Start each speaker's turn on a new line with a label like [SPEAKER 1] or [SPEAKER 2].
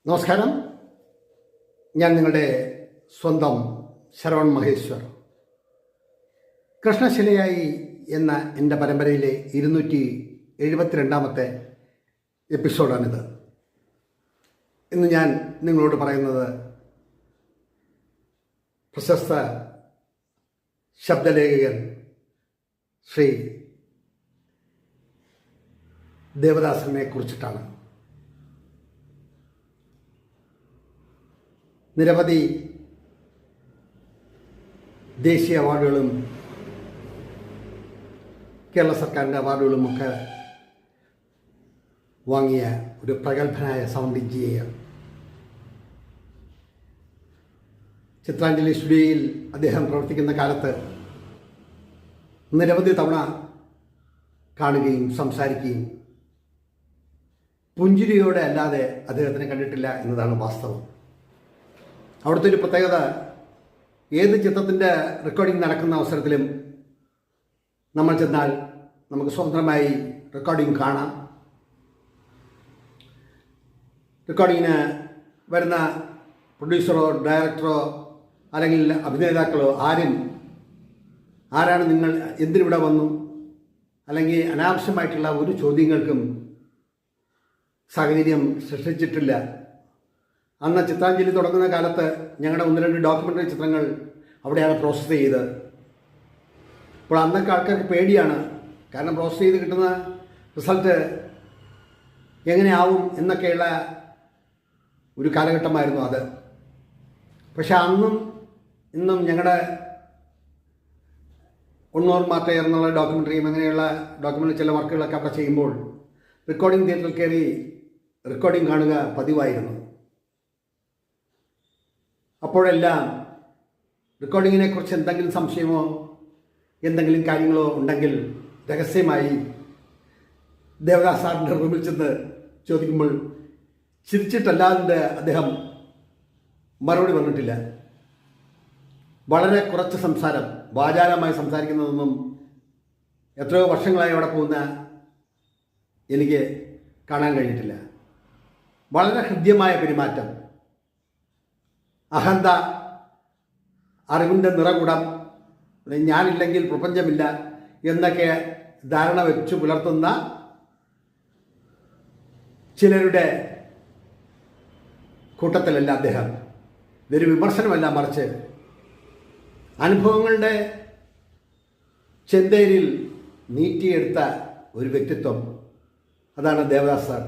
[SPEAKER 1] നമസ്കാരം. ഞാൻ നിങ്ങളുടെ സ്വന്തം ശരവൺ മഹേശ്വർ. കൃഷ്ണശിലയായി എന്ന എൻ്റെ പരമ്പരയിലെ 272ാമത്തെ എപ്പിസോഡാണിത്. ഇന്ന് ഞാൻ നിങ്ങളോട് പറയുന്നത് പ്രശസ്ത ശബ്ദലേഖകൻ ശ്രീ ദേവദാസനെ കുറിച്ചിട്ടാണ്. നിരവധി ദേശീയ അവാർഡുകളും കേരള സർക്കാരിൻ്റെ അവാർഡുകളുമൊക്കെ വാങ്ങിയ ഒരു പ്രഗത്ഭനായ സൗണ്ട് എഞ്ചിനീയർ. ചിത്രാഞ്ജലി സ്റ്റുഡിയോയിൽ അദ്ദേഹം പ്രവർത്തിക്കുന്ന കാലത്ത് നിരവധി തവണ കാണുകയും സംസാരിക്കുകയും പുഞ്ചിരിയോടെ അല്ലാതെ അദ്ദേഹത്തിനെ കണ്ടിട്ടില്ല എന്നതാണ് വാസ്തവം. അവിടുത്തെ ഒരു പ്രത്യേകത, ഏത് ചിത്രത്തിൻ്റെ റെക്കോർഡിംഗ് നടക്കുന്ന അവസരത്തിലും നമ്മൾ ചെന്നാൽ നമുക്ക് സ്വതന്ത്രമായി റെക്കോർഡിംഗ് കാണാം. റെക്കോർഡിങ്ങിന് വരുന്ന പ്രൊഡ്യൂസറോ ഡയറക്ടറോ അല്ലെങ്കിൽ അഭിനേതാക്കളോ ആരാണ് നിങ്ങൾ, എന്തിനിവിടെ വന്നു, അല്ലെങ്കിൽ അനാവശ്യമായിട്ടുള്ള ഒരു ചോദ്യങ്ങൾക്കും സാഹചര്യം സൃഷ്ടിച്ചിട്ടില്ല. അന്ന് ചിത്രാഞ്ജലി തുടങ്ങുന്ന കാലത്ത് ഞങ്ങളുടെ 1-2 ഡോക്യുമെൻ്ററി ചിത്രങ്ങൾ അവിടെയാണ് പ്രോസസ്സ് ചെയ്തത്. അപ്പോൾ അന്നൊക്കെ ആൾക്കാർക്ക് പേടിയാണ്, കാരണം പ്രോസസ്സ് ചെയ്ത് കിട്ടുന്ന റിസൾട്ട് എങ്ങനെയാവും എന്നൊക്കെയുള്ള ഒരു കാലഘട്ടമായിരുന്നു അത്. പക്ഷെ അന്നും ഇന്നും ഞങ്ങളുടെ ഒണ്ണൂർ മാറ്റയർ എന്നുള്ള ഡോക്യുമെൻ്ററിയും അങ്ങനെയുള്ള ഡോക്യുമെൻ്ററി ചില വർക്കുകളൊക്കെ അവിടെ ചെയ്യുമ്പോൾ റെക്കോർഡിംഗ് തിയേറ്ററിൽ കയറി റെക്കോർഡിംഗ് കാണുക പതിവായിരുന്നു. അപ്പോഴെല്ലാം റെക്കോർഡിങ്ങിനെ കുറിച്ച് എന്തെങ്കിലും സംശയമോ എന്തെങ്കിലും കാര്യങ്ങളോ ഉണ്ടെങ്കിൽ രഹസ്യമായി ദേവദാസ് സാറിൻ്റെ റൂമിൽ ചെന്ന് ചോദിക്കുമ്പോൾ ചിരിച്ചിട്ടല്ലാതെ അദ്ദേഹം മറുപടി പറഞ്ഞിട്ടില്ല. വളരെ കുറച്ച് സംസാരം, വാചാലമായി സംസാരിക്കുന്നതൊന്നും എത്രയോ വർഷങ്ങളായി അവിടെ പോകുന്ന എനിക്ക് കാണാൻ കഴിഞ്ഞിട്ടില്ല. വളരെ ഹൃദ്യമായ പെരുമാറ്റം, അഹന്ത, അറിവിൻ്റെ നിറകുടം, ഞാനില്ലെങ്കിൽ പ്രപഞ്ചമില്ല എന്നൊക്കെ ധാരണ വെച്ചു പുലർത്തുന്ന ചിലരുടെ കൂട്ടത്തിലല്ല അദ്ദേഹം. ഇതൊരു വിമർശനമല്ല, മറിച്ച് അനുഭവങ്ങളുടെ ചെന്തേരിൽ നീട്ടിയെടുത്ത ഒരു വ്യക്തിത്വം. അതാണ് ദേവദാസ് സാർ.